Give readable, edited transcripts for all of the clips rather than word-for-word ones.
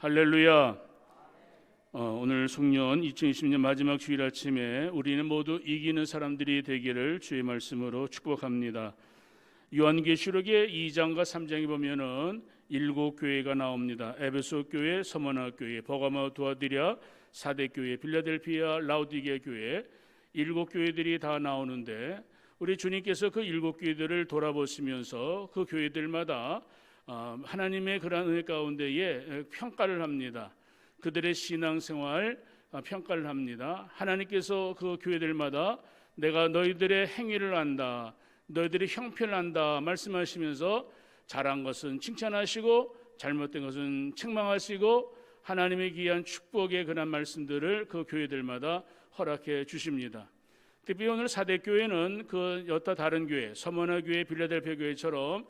할렐루야. 오늘 송년 2020년 마지막 주일 아침에 우리는 모두 이기는 사람들이 되기를 주의 말씀으로 축복합니다. 요한계시록의 2장과 3장에 보면은 7교회가 나옵니다. 에베소 교회, 서머나 교회, 버가모, 두아디랴, 사대 교회, 빌라델피아, 라우디게 교회, 7교회들이 다 나오는데 우리 주님께서 그 7교회들을 돌아보시면서 그 교회들마다 하나님의 그러한 은혜 가운데에 평가를 합니다. 그들의 신앙생활 평가를 합니다. 하나님께서 그 교회들마다 내가 너희들의 행위를 안다, 너희들의 형편을 안다 말씀하시면서 잘한 것은 칭찬하시고 잘못된 것은 책망하시고 하나님의 귀한 축복의 그런 말씀들을 그 교회들마다 허락해 주십니다. 특히 오늘 사대교회는 그 여타 다른 교회, 서머나 교회, 빌라델피아 교회처럼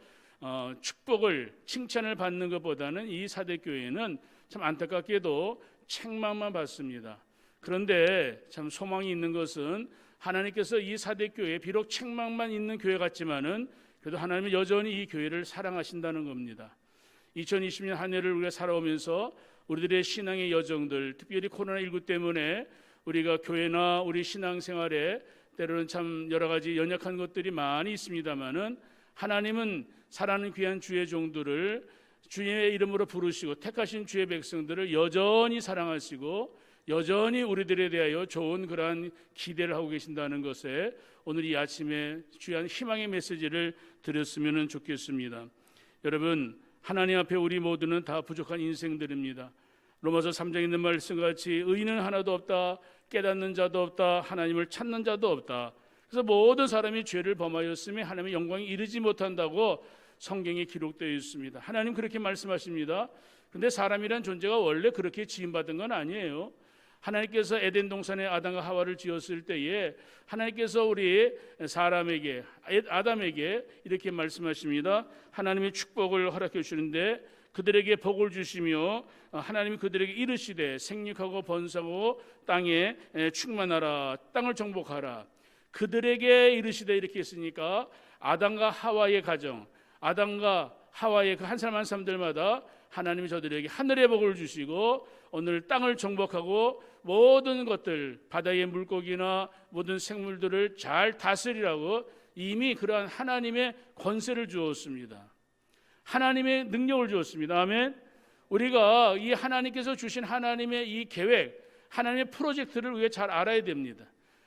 축복을 칭찬을 받는 것보다는 이 사대교회는 참 안타깝게도 책망만 받습니다. 그런데 참 소망이 있는 것은 하나님께서 이 사대교회에 비록 책망만 있는 교회 같지만은 그래도 하나님은 여전히 이 교회를 사랑하신다는 겁니다. 2020년 한 해를 우리가 살아오면서 우리들의 신앙의 여정들, 특별히 코로나19 때문에 우리가 교회나 우리 신앙생활에 때로는 참 여러 가지 연약한 것들이 많이 있습니다만은 하나님은 사랑하는 귀한 주의 종들을 주의 이름으로 부르시고 택하신 주의 백성들을 여전히 사랑하시고 여전히 우리들에 대하여 좋은 그러한 기대를 하고 계신다는 것에 오늘 이 아침에 귀한 희망의 메시지를 드렸으면 좋겠습니다. 여러분, 하나님 앞에 우리 모두는 다 부족한 인생들입니다. 로마서 3장에 있는 말씀같이 의인은 하나도 없다, 깨닫는 자도 없다, 하나님을 찾는 자도 없다. 그래서 모든 사람이 죄를 범하였으며 하나님의 영광에 이르지 못한다고 성경에 기록되어 있습니다. 하나님 그렇게 말씀하십니다. 그런데 사람이란 존재가 원래 그렇게 지음받은 건 아니에요. 하나님께서 에덴 동산에 아담과 하와를 지었을 때에 하나님께서 우리 사람에게, 아담에게 이렇게 말씀하십니다. 하나님의 축복을 허락해 주시는데 그들에게 복을 주시며 하나님이 그들에게 이르시되 생육하고 번성하고 땅에 충만하라, 땅을 정복하라. 그들에게 이르시되 이렇게 했으니까 아담과 하와의 가정, 아담과 하와의 그 한 사람 한 사람들마다 하나님이 저들에게 하늘의 복을 주시고 오늘 땅을 정복하고 모든 것들, 바다의 물고기나 모든 생물들을 잘 다스리라고 이미 그러한 하나님의 권세를 주었습니다. 하나님의 능력을 주었습니다. 아멘. 우리가 이 하나님께서 주신 하나님의 이 계획, 하나님의 프로젝트를 우리가 잘 알아야 됩니다.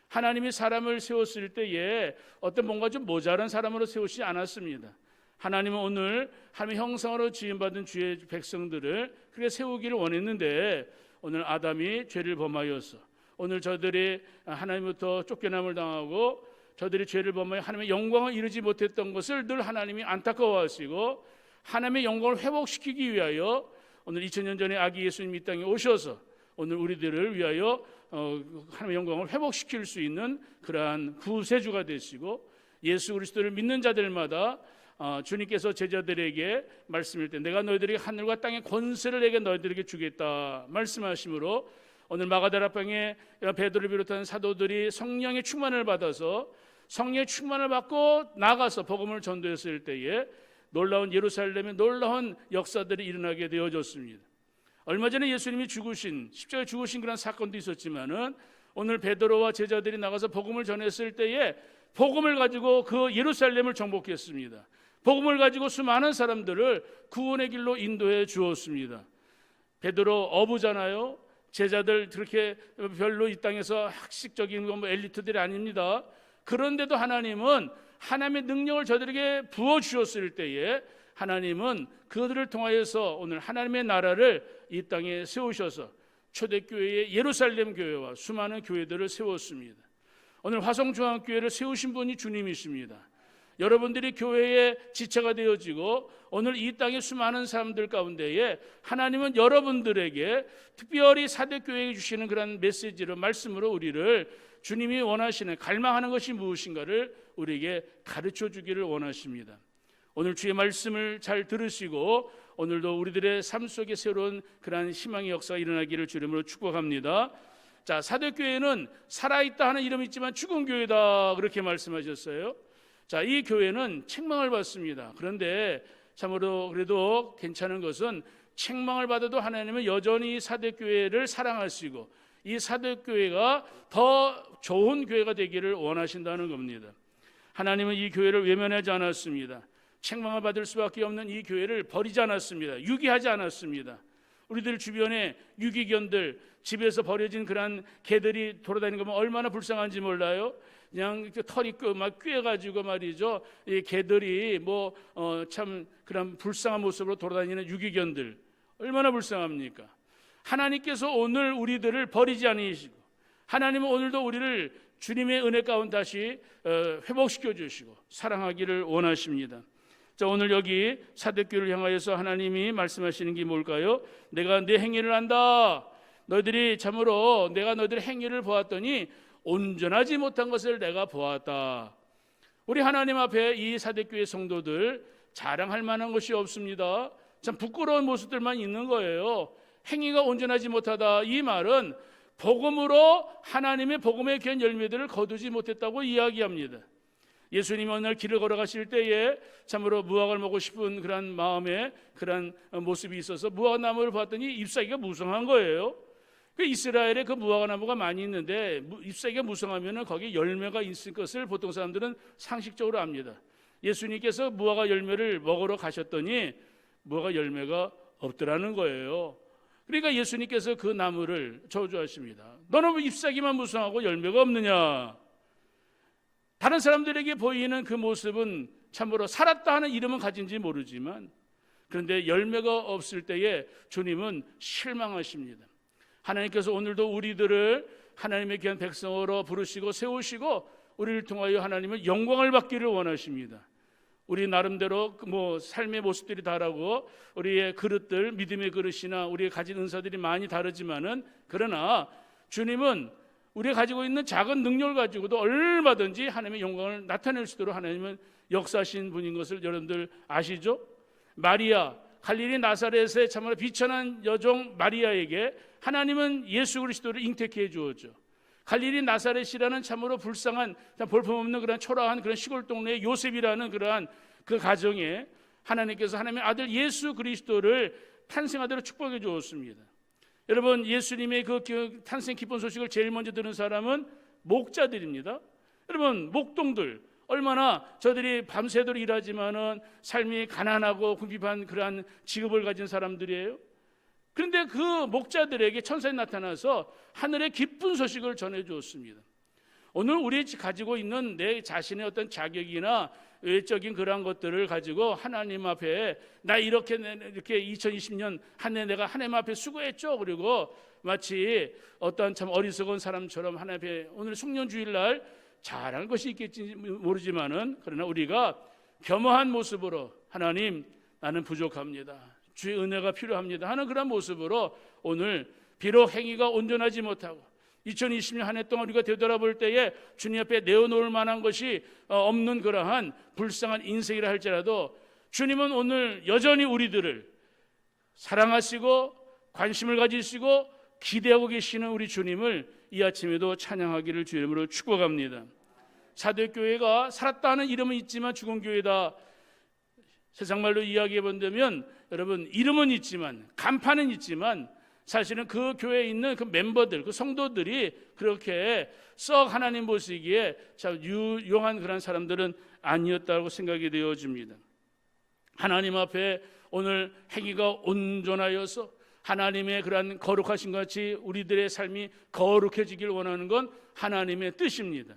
하나님이 사람을 세웠을 때에 어떤 뭔가 좀 모자란 사람으로 세우시지 않았습니다. 하나님은 오늘 하나님의 형상으로 지음받은 주의 백성들을 그렇게 세우기를 원했는데 오늘 아담이 죄를 범하여서 오늘 저들이 하나님부터 쫓겨남을 당하고 저들이 죄를 범하여 하나님의 영광을 이루지 못했던 것을 늘 하나님이 안타까워하시고 하나님의 영광을 회복시키기 위하여 오늘 2000년 전에 아기 예수님이 이 땅에 오셔서 오늘 우리들을 위하여 하나님의 영광을 회복시킬 수 있는 그러한 구세주가 되시고 예수 그리스도를 믿는 자들마다 주님께서 제자들에게 말씀할 때 내가 너희들에게 하늘과 땅의 권세를 내게 너희들에게 주겠다 말씀하심으로 오늘 마가다락방에 베드로를 비롯한 사도들이 성령의 충만을 받아서 성령의 충만을 받고 나가서 복음을 전도했을 때에 놀라운 예루살렘에 놀라운 역사들이 일어나게 되어졌습니다. 얼마 전에 예수님이 십자가에 죽으신 그런 사건도 있었지만은 오늘 베드로와 제자들이 나가서 복음을 전했을 때에 복음을 가지고 그 예루살렘을 정복했습니다. 복음을 가지고 수많은 사람들을 구원의 길로 인도해 주었습니다. 베드로 어부잖아요. 제자들 그렇게 별로 이 땅에서 학식적인 엘리트들이 아닙니다. 그런데도 하나님은 하나님의 능력을 저들에게 부어주셨을 때에 하나님은 그들을 통하여서 오늘 하나님의 나라를 이 땅에 세우셔서 초대교회의 예루살렘 교회와 수많은 교회들을 세웠습니다. 오늘 화성중앙교회를 세우신 분이 주님이십니다. 여러분들이 교회의 지체가 되어지고 오늘 이 땅의 수많은 사람들 가운데에 하나님은 여러분들에게 특별히 사대교회에 주시는 그런 메시지로 말씀으로 우리를 주님이 원하시는 갈망하는 것이 무엇인가를 우리에게 가르쳐 주기를 원하십니다. 오늘 주의 말씀을 잘 들으시고 오늘도 우리들의 삶 속에 새로운 그러한 희망의 역사가 일어나기를 주의 이름으로 축복합니다. 자, 사대교회는 살아있다 하는 이름이 있지만 죽은 교회다 그렇게 말씀하셨어요. 자, 이 교회는 책망을 받습니다. 그런데 참으로 그래도 괜찮은 것은 책망을 받아도 하나님은 여전히 사대교회를 사랑하시고 이 사대교회가 더 좋은 교회가 되기를 원하신다는 겁니다. 하나님은 이 교회를 외면하지 않았습니다. 책망을 받을 수밖에 없는 이 교회를 버리지 않았습니다. 유기하지 않았습니다. 우리들 주변에 유기견들, 집에서 버려진 그런 개들이 돌아다니는 거 보면 얼마나 불쌍한지 몰라요. 그냥 털이 막 꿰가지고 말이죠. 이 개들이 참 그런 불쌍한 모습으로 돌아다니는 유기견들 얼마나 불쌍합니까? 하나님께서 오늘 우리들을 버리지 않으시고 하나님은 오늘도 우리를 주님의 은혜 가운데 다시 회복시켜 주시고 사랑하기를 원하십니다. 자, 오늘 여기 사대교회를 향하여서 하나님이 말씀하시는 게 뭘까요? 내가 내 행위를 안다. 너희들이 참으로 내가 너희들의 행위를 보았더니 온전하지 못한 것을 내가 보았다. 우리 하나님 앞에 이 사대교회 성도들 자랑할 만한 것이 없습니다. 참 부끄러운 모습들만 있는 거예요. 행위가 온전하지 못하다. 이 말은 복음으로 하나님의 복음의 귀한 열매들을 거두지 못했다고 이야기합니다. 예수님이 어느 날 길을 걸어가실 때에 참으로 무화과를 먹고 싶은 그런 마음에 그런 모습이 있어서 무화과 나무를 봤더니 잎사귀가 무성한 거예요. 그 이스라엘에 그 무화과 나무가 많이 있는데 잎사귀가 무성하면 거기에 열매가 있을 것을 보통 사람들은 상식적으로 압니다. 예수님께서 무화과 열매를 먹으러 가셨더니 무화과 열매가 없더라는 거예요. 그러니까 예수님께서 그 나무를 저주하십니다. 너는 왜 잎사귀만 무성하고 열매가 없느냐? 다른 사람들에게 보이는 그 모습은 참으로 살았다 하는 이름은 가진지 모르지만 그런데 열매가 없을 때에 주님은 실망하십니다. 하나님께서 오늘도 우리들을 하나님의 귀한 백성으로 부르시고 세우시고 우리를 통하여 하나님은 영광을 받기를 원하십니다. 우리 나름대로 삶의 모습들이 다르고 우리의 그릇들, 믿음의 그릇이나 우리의 가진 은사들이 많이 다르지만은 그러나 주님은 우리가 가지고 있는 작은 능력을 가지고도 얼마든지 하나님의 영광을 나타낼 수 있도록 하나님은 역사하신 분인 것을 여러분들 아시죠? 마리아, 갈릴리 나사렛의 참으로 비천한 여종 마리아에게 하나님은 예수 그리스도를 잉태케 해 주었죠. 갈릴리 나사렛이라는 참으로 불쌍한 볼품없는 그런 초라한 그런 시골 동네의 요셉이라는 그러한 그 가정에 하나님께서 하나님의 아들 예수 그리스도를 탄생하도록 축복해 주었습니다. 여러분, 예수님의 그 탄생 기쁜 소식을 제일 먼저 들은 사람은 목자들입니다. 여러분, 목동들 얼마나 저들이 밤새도록 일하지만은 삶이 가난하고 궁핍한 그러한 직업을 가진 사람들이에요. 그런데 그 목자들에게 천사에 나타나서 하늘의 기쁜 소식을 전해주었습니다. 오늘 우리 가지고 있는 내 자신의 어떤 자격이나 외적인 그러한 것들을 가지고 하나님 앞에 나 이렇게 2020년 한 해 내가 하나님 앞에 수고했죠. 그리고 마치 어떤 참 어리석은 사람처럼 하나님 앞에 오늘 숙련주일날 잘할 것이 있겠지 모르지만은 그러나 우리가 겸허한 모습으로 하나님 나는 부족합니다. 주의 은혜가 필요합니다 하는 그런 모습으로 오늘 비록 행위가 온전하지 못하고 2020년 한 해 동안 우리가 되돌아볼 때에 주님 앞에 내어놓을 만한 것이 없는 그러한 불쌍한 인생이라 할지라도 주님은 오늘 여전히 우리들을 사랑하시고 관심을 가지시고 기대하고 계시는 우리 주님을 이 아침에도 찬양하기를 주의 이름으로 축복합니다. 사도교회가 살았다 하는 이름은 있지만 죽은 교회다. 세상말로 이야기해 본다면 여러분 이름은 있지만 간판은 있지만 사실은 그 교회에 있는 그 멤버들, 그 성도들이 그렇게 썩 하나님 보시기에 참 유용한 그런 사람들은 아니었다고 생각이 되어집니다. 하나님 앞에 오늘 행위가 온전하여서 하나님의 그런 거룩하신 것 같이 우리들의 삶이 거룩해지길 원하는 건 하나님의 뜻입니다.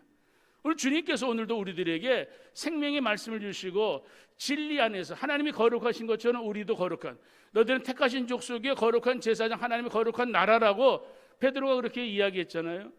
우리 주님께서 오늘도 우리들에게 생명의 말씀을 주시고 진리 안에서 하나님이 거룩하신 것처럼 우리도 거룩한 너희들은 택하신 족속의 거룩한 제사장 하나님의 거룩한 나라라고 베드로가 그렇게 이야기했잖아요.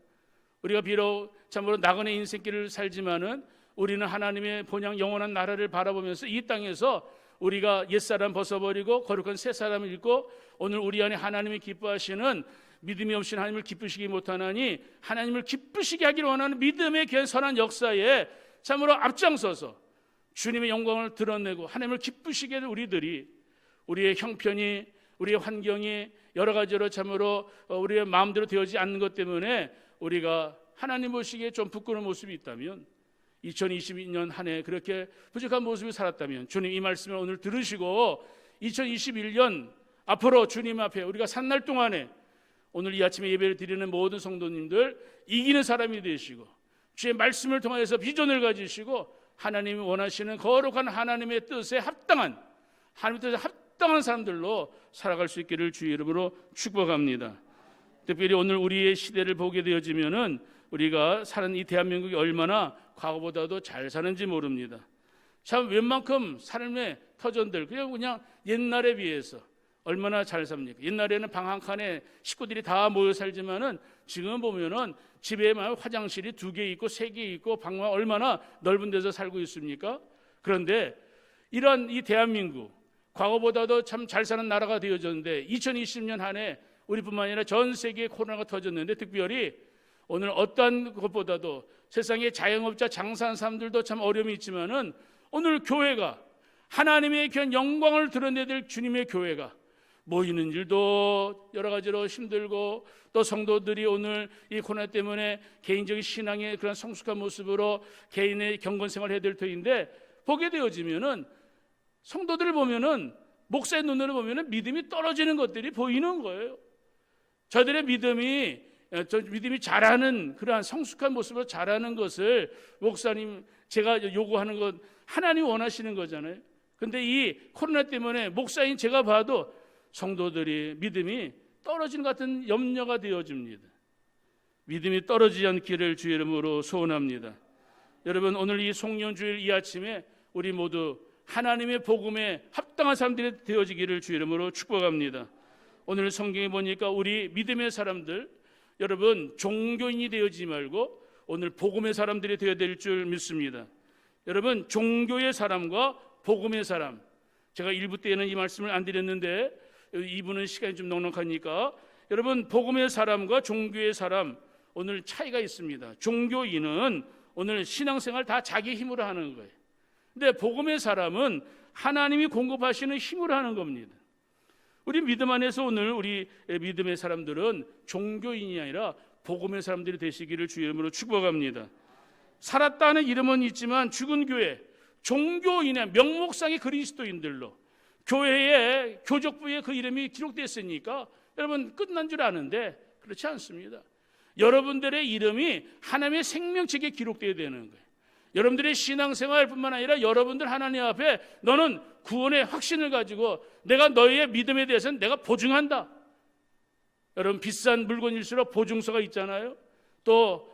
우리가 비록 참으로 나그네 인생길을 살지만은 우리는 하나님의 본향 영원한 나라를 바라보면서 이 땅에서 우리가 옛사람 벗어버리고 거룩한 새사람을 입고 오늘 우리 안에 하나님이 기뻐하시는 믿음이 없이는 하나님을 기쁘시게 못하나니 하나님을 기쁘시게 하기를 원하는 믿음의 귀한 선한 역사에 참으로 앞장서서 주님의 영광을 드러내고 하나님을 기쁘시게 하는 우리들이 우리의 형편이 우리의 환경이 여러 가지로 참으로 우리의 마음대로 되어지지 않는 것 때문에 우리가 하나님 보시기에 좀 부끄러운 모습이 있다면 2022년 한 해 그렇게 부족한 모습을 살았다면 주님 이 말씀을 오늘 들으시고 2021년 앞으로 주님 앞에 우리가 산 날 동안에 오늘 이 아침에 예배를 드리는 모든 성도님들 이기는 사람이 되시고 주의 말씀을 통해서 비전을 가지시고 하나님이 원하시는 거룩한 하나님의 뜻에 합당한 하나님의 뜻에 합당한 사람들로 살아갈 수 있기를 주의 이름으로 축복합니다. 특별히 오늘 우리의 시대를 보게 되어지면은 우리가 사는 이 대한민국이 얼마나 과거보다도 잘 사는지 모릅니다. 참 웬만큼 삶의 터전들 그냥 옛날에 비해서 얼마나 잘 삽니까? 옛날에는 방 한 칸에 식구들이 다 모여 살지만은 지금 보면은 집에만 화장실이 2개 있고 3개 있고 방만 얼마나 넓은 데서 살고 있습니까? 그런데 이런 이 대한민국 과거보다도 참 잘 사는 나라가 되어졌는데 2020년 한 해 우리뿐만 아니라 전 세계에 코로나가 터졌는데 특별히 오늘 어떠한 것보다도 세상의 자영업자 장사하는 사람들도 참 어려움이 있지만은 오늘 교회가 하나님의 귀한 영광을 드러내야 될 주님의 교회가 모이는 일도 여러 가지로 힘들고 또 성도들이 오늘 이 코로나 때문에 개인적인 신앙의 그런 성숙한 모습으로 개인의 경건 생활을 해야 될 터인데 보게 되어지면은 성도들을 보면은 목사의 눈으로 보면은 믿음이 떨어지는 것들이 보이는 거예요. 저들의 믿음이 자라는 그러한 성숙한 모습으로 자라는 것을 목사님 제가 요구하는 것 하나님 원하시는 거잖아요. 근데 이 코로나 때문에 목사인 제가 봐도 성도들이 믿음이 떨어지는 것 같은 염려가 되어집니다. 믿음이 떨어지지 않기를 주의 이름으로 소원합니다. 여러분 오늘 이 송년주일 이 아침에 우리 모두 하나님의 복음에 합당한 사람들이 되어지기를 주의 이름으로 축복합니다. 오늘 성경에 보니까 우리 믿음의 사람들 여러분 종교인이 되어지지 말고 오늘 복음의 사람들이 되어야 될 줄 믿습니다. 여러분 종교의 사람과 복음의 사람 제가 1부 때에는 이 말씀을 안 드렸는데 2부는 시간이 좀 넉넉하니까 여러분 복음의 사람과 종교의 사람 오늘 차이가 있습니다. 종교인은 오늘 신앙생활 다 자기 힘으로 하는 거예요. 근데 복음의 사람은 하나님이 공급하시는 힘으로 하는 겁니다. 우리 믿음 안에서 오늘 우리 믿음의 사람들은 종교인이 아니라 복음의 사람들이 되시기를 주의 이름으로 축복합니다. 살았다는 이름은 있지만 죽은 교회 종교인의 명목상의 그리스도인들로 교회의 교족부에 그 이름이 기록됐으니까 여러분 끝난 줄 아는데 그렇지 않습니다. 여러분들의 이름이 하나님의 생명책에 기록되어야 되는 거예요. 여러분들의 신앙생활뿐만 아니라 여러분들 하나님 앞에 너는 구원의 확신을 가지고 내가 너희의 믿음에 대해서는 내가 보증한다. 여러분 비싼 물건일수록 보증서가 있잖아요. 또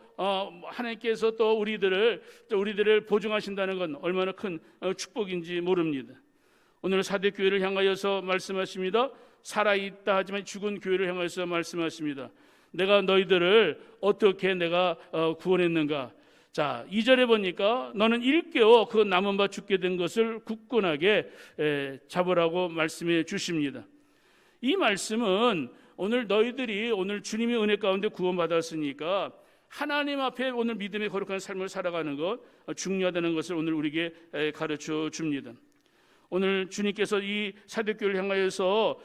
하나님께서 또 우리들을 보증하신다는 건 얼마나 큰 축복인지 모릅니다. 오늘 사대교회를 향하여서 말씀하십니다. 살아있다 하지만 죽은 교회를 향하여서 말씀하십니다. 내가 너희들을 어떻게 내가 구원했는가. 자 2절에 보니까 너는 일깨워 그 남은 바 죽게 된 것을 굳건하게 잡으라고 말씀해 주십니다. 이 말씀은 오늘 너희들이 오늘 주님의 은혜 가운데 구원받았으니까 하나님 앞에 오늘 믿음의 거룩한 삶을 살아가는 것 중요하다는 것을 오늘 우리에게 가르쳐 줍니다. 오늘 주님께서 이 사대교회를 향하여서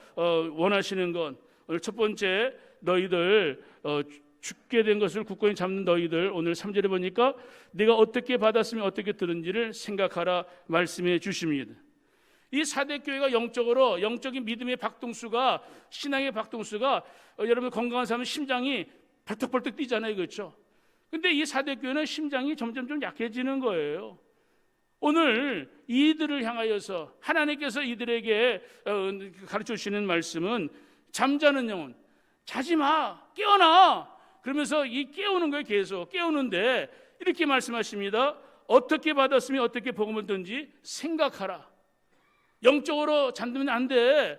원하시는 건 오늘 첫 번째 너희들 죽게 된 것을 굳건히 잡는 너희들 오늘 3절에 보니까 내가 어떻게 받았으면 어떻게 들은지를 생각하라 말씀해 주십니다. 이 사대교회가 영적인 믿음의 박동수가 신앙의 박동수가 여러분 건강한 사람은 심장이 벌떡벌떡 뛰잖아요. 그렇죠? 근데 이 사대교회는 심장이 점점 좀 약해지는 거예요. 오늘 이들을 향하여서 하나님께서 이들에게 가르쳐 주시는 말씀은 잠자는 영혼 자지 마 깨어나 그러면서 이 깨우는 거예요. 계속 깨우는데 이렇게 말씀하십니다. 어떻게 받았으면 어떻게 복음을 듣는지 생각하라. 영적으로 잠들면 안 돼.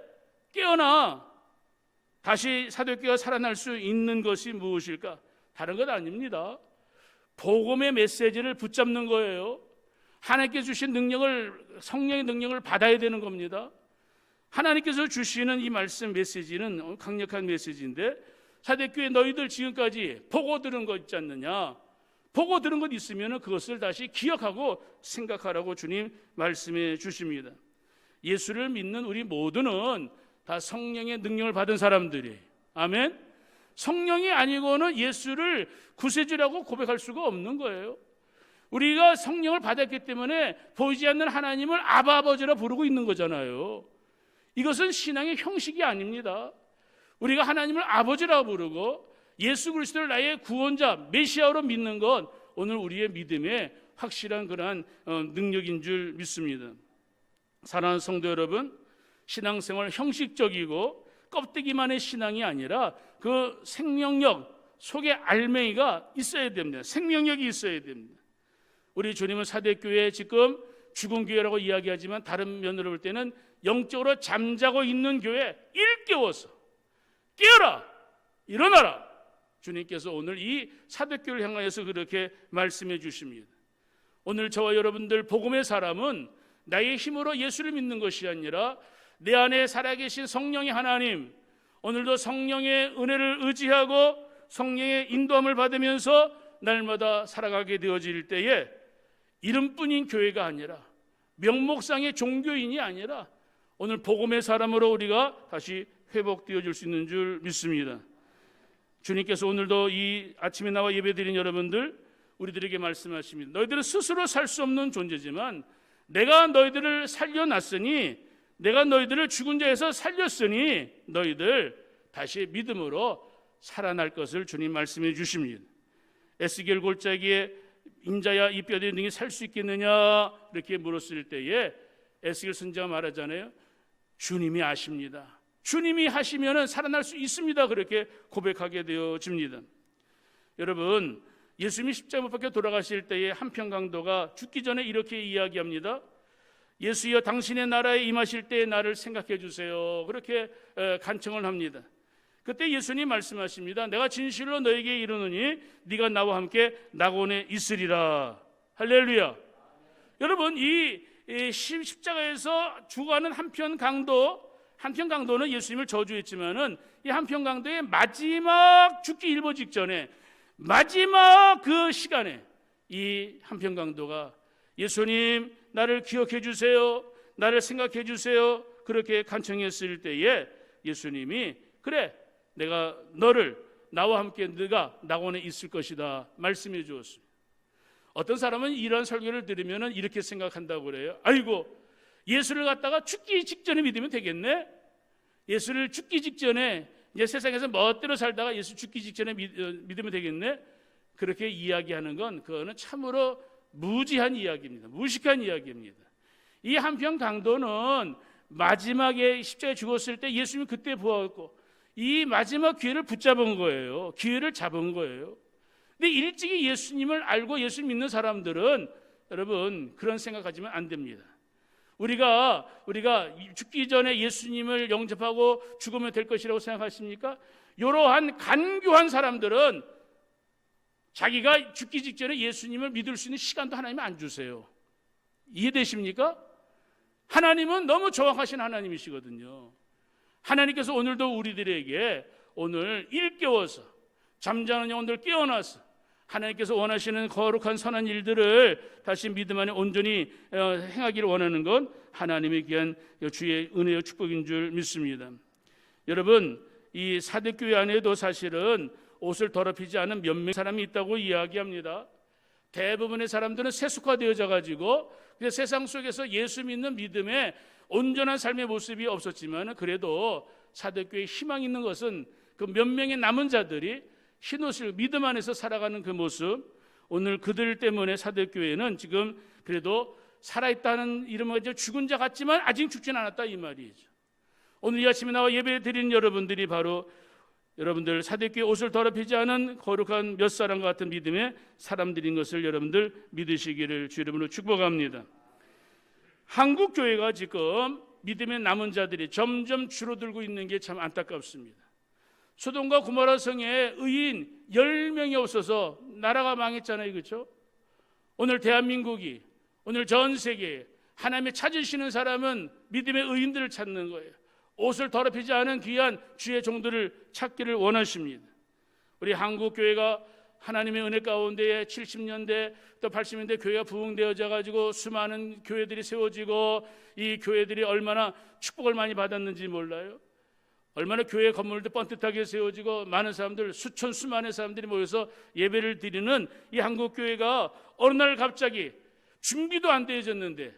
깨어나. 다시 사도교회가 살아날 수 있는 것이 무엇일까? 다른 것 아닙니다. 복음의 메시지를 붙잡는 거예요. 하나님께서 주신 성령의 능력을 받아야 되는 겁니다. 하나님께서 주시는 이 말씀 메시지는 강력한 메시지인데 사대교회 너희들 지금까지 보고 들은 거 있지 않느냐? 보고 들은 것 있으면 그것을 다시 기억하고 생각하라고 주님 말씀해 주십니다. 예수를 믿는 우리 모두는 다 성령의 능력을 받은 사람들이에요. 아멘. 성령이 아니고는 예수를 구세주라고 고백할 수가 없는 거예요. 우리가 성령을 받았기 때문에 보이지 않는 하나님을 아바 아버지라 부르고 있는 거잖아요. 이것은 신앙의 형식이 아닙니다. 우리가 하나님을 아버지라고 부르고 예수 그리스도를 나의 구원자, 메시아로 믿는 건 오늘 우리의 믿음의 확실한 그러한 능력인 줄 믿습니다. 사랑하는 성도 여러분, 신앙생활 형식적이고 껍데기만의 신앙이 아니라 그 생명력 속에 알맹이가 있어야 됩니다. 생명력이 있어야 됩니다. 우리 주님은 사대교회 지금 죽은 교회라고 이야기하지만 다른 면으로 볼 때는 영적으로 잠자고 있는 교회, 일깨워서 깨어라, 일어나라. 주님께서 오늘 이 사대교회를 향하여서 그렇게 말씀해 주십니다. 오늘 저와 여러분들 복음의 사람은 나의 힘으로 예수를 믿는 것이 아니라 내 안에 살아계신 성령의 하나님, 오늘도 성령의 은혜를 의지하고 성령의 인도함을 받으면서 날마다 살아가게 되어질 때에 이름뿐인 교회가 아니라 명목상의 종교인이 아니라 오늘 복음의 사람으로 우리가 다시 회복되어질 수 있는 줄 믿습니다. 주님께서 오늘도 이 아침에 나와 예배드린 여러분들 우리들에게 말씀하십니다. 너희들은 스스로 살 수 없는 존재지만 내가 너희들을 살려놨으니, 내가 너희들을 죽은 자에서 살렸으니 너희들 다시 믿음으로 살아날 것을 주님 말씀해 주십니다. 에스겔 골짜기에 인자야 이 뼈들이 능히 살 수 있겠느냐 이렇게 물었을 때에 에스겔 선지자가 말하잖아요. 주님이 아십니다. 주님이 하시면은 살아날 수 있습니다. 그렇게 고백하게 되어집니다. 여러분, 예수님이 십자가 못 박혀 돌아가실 때에 한편 강도가 죽기 전에 이렇게 이야기합니다. 예수여, 당신의 나라에 임하실 때에 나를 생각해 주세요. 그렇게 간청을 합니다. 그때 예수님 말씀하십니다. 내가 진실로 너에게 이르노니 네가 나와 함께 낙원에 있으리라. 할렐루야. 여러분, 이 십자가에서 죽어가는 한편 강도는 예수님을 저주했지만은 이 한편 강도의 마지막 죽기 일보 직전에 마지막 그 시간에 이 한편 강도가 예수님 나를 기억해 주세요, 나를 생각해 주세요 그렇게 간청했을 때에 예수님이 그래, 내가 너를 나와 함께 네가 낙원에 있을 것이다 말씀해 주었습니다. 어떤 사람은 이런 설교를 들으면 이렇게 생각한다고 그래요. 아이고, 예수를 갖다가 죽기 직전에 믿으면 되겠네. 예수를 죽기 직전에 이제 세상에서 멋대로 살다가 예수 죽기 직전에 믿으면 되겠네. 그렇게 이야기하는 건 그거는 참으로 무지한 이야기입니다. 무식한 이야기입니다. 이 한편 강도는 마지막에 십자가에 죽었을 때 예수님이 그때 부활했고 이 마지막 기회를 붙잡은 거예요. 기회를 잡은 거예요. 근데 일찍이 예수님을 알고 예수 믿는 사람들은 여러분 그런 생각하지면 안 됩니다. 우리가 죽기 전에 예수님을 영접하고 죽으면 될 것이라고 생각하십니까? 이러한 간교한 사람들은 자기가 죽기 직전에 예수님을 믿을 수 있는 시간도 하나님이 안 주세요. 이해되십니까? 하나님은 너무 정확하신 하나님이시거든요. 하나님께서 오늘도 우리들에게 오늘 일깨워서 잠자는 영혼들 깨어나서 하나님께서 원하시는 거룩한 선한 일들을 다시 믿음 안에 온전히 행하기를 원하는 건 하나님의 귀한 주의 은혜와 축복인 줄 믿습니다. 여러분, 이 사대교회 안에도 사실은 옷을 더럽히지 않은 몇 명의 사람이 있다고 이야기합니다. 대부분의 사람들은 세속화되어져 가지고 세상 속에서 예수 믿는 믿음의 온전한 삶의 모습이 없었지만 그래도 사대교회에 희망 있는 것은 그 몇 명의 남은 자들이 흰옷을 믿음 안에서 살아가는 그 모습, 오늘 그들 때문에 사대교회는 지금 그래도 살아있다는 이름을 가지고 죽은 자 같지만 아직 죽지는 않았다 이 말이죠. 오늘 이 아침에 나와 예배 드리는 여러분들이 바로 여러분들 사대교회 옷을 더럽히지 않은 거룩한 몇 사람과 같은 믿음의 사람들인 것을 여러분들 믿으시기를 주 이름으로 축복합니다. 한국 교회가 지금 믿음의 남은 자들이 점점 줄어들고 있는 게 참 안타깝습니다. 소돔과 고모라 성에 의인 10명이 없어서 나라가 망했잖아요. 그렇죠? 오늘 대한민국이, 오늘 전 세계에 하나님의 찾으시는 사람은 믿음의 의인들을 찾는 거예요. 옷을 더럽히지 않은 귀한 주의 종들을 찾기를 원하십니다. 우리 한국 교회가 하나님의 은혜 가운데에 70년대 또 80년대 교회가 부흥되어져 가지고 수많은 교회들이 세워지고 이 교회들이 얼마나 축복을 많이 받았는지 몰라요. 얼마나 교회 건물도 뻔듯하게 세워지고 많은 사람들, 수만의 사람들이 모여서 예배를 드리는 이 한국 교회가 어느 날 갑자기 준비도 안 되어졌는데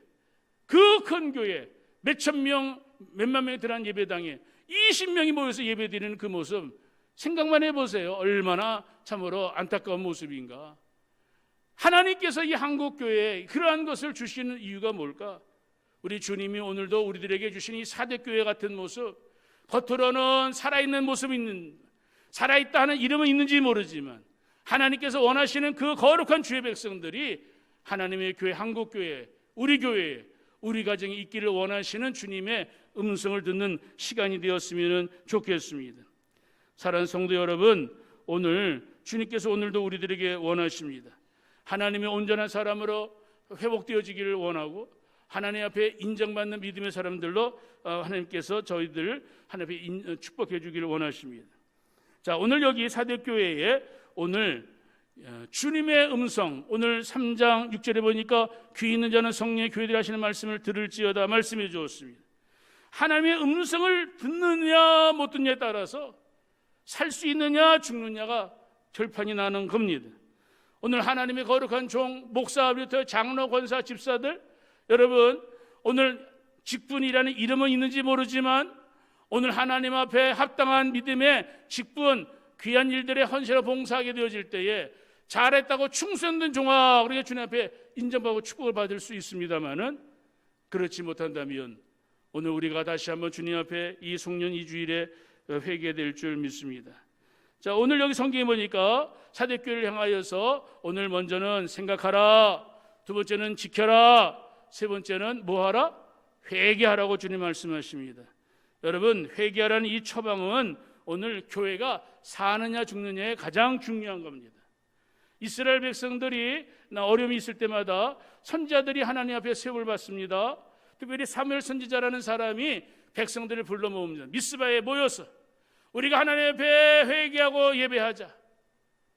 그 큰 교회 몇천 명 몇만 명이 들어간 예배당에 20명이 모여서 예배드리는 그 모습 생각만 해보세요. 얼마나 참으로 안타까운 모습인가. 하나님께서 이 한국교회에 그러한 것을 주시는 이유가 뭘까? 우리 주님이 오늘도 우리들에게 주신 이 사대교회 같은 모습, 겉으로는 살아있는 모습이 있는, 살아있다 하는 이름은 있는지 모르지만 하나님께서 원하시는 그 거룩한 주의 백성들이 하나님의 교회, 한국교회, 우리 교회에, 우리 가정에 있기를 원하시는 주님의 음성을 듣는 시간이 되었으면 좋겠습니다. 사랑하는 성도 여러분, 오늘 주님께서 오늘도 우리들에게 원하십니다. 하나님의 온전한 사람으로 회복되어지기를 원하고 하나님 앞에 인정받는 믿음의 사람들로 하나님께서 저희들 하나님 앞에 축복해 주기를 원하십니다. 자, 오늘 여기 사대교회에 오늘 주님의 음성, 오늘 3장 6절에 보니까 귀 있는 자는 성령의 교회들이 하시는 말씀을 들을지어다 말씀해 주었습니다. 하나님의 음성을 듣느냐 못 듣느냐에 따라서 살 수 있느냐 죽느냐가 결판이 나는 겁니다. 오늘 하나님의 거룩한 종, 목사부터 장로, 권사, 집사들, 여러분 오늘 직분이라는 이름은 있는지 모르지만 오늘 하나님 앞에 합당한 믿음의 직분, 귀한 일들에 헌신하고 봉사하게 되어질 때에 잘했다고 충성된 종아, 우리가 주님 앞에 인정받고 축복을 받을 수 있습니다만은 그렇지 못한다면 오늘 우리가 다시 한번 주님 앞에 이 송년 2주일에 회개될 줄 믿습니다. 자, 오늘 여기 성경에 보니까 사대교회를 향하여서 오늘 먼저는 생각하라, 두 번째는 지켜라, 세 번째는 뭐하라? 회개하라고 주님 말씀하십니다. 여러분, 회개하라는 이 처방은 오늘 교회가 사느냐 죽느냐에 가장 중요한 겁니다. 이스라엘 백성들이 어려움이 있을 때마다 선지자들이 하나님 앞에 세움을 받습니다. 특별히 사무엘 선지자라는 사람이 백성들을 불러 모읍니다. 미스바에 모여서 우리가 하나님 앞에 회개하고 예배하자.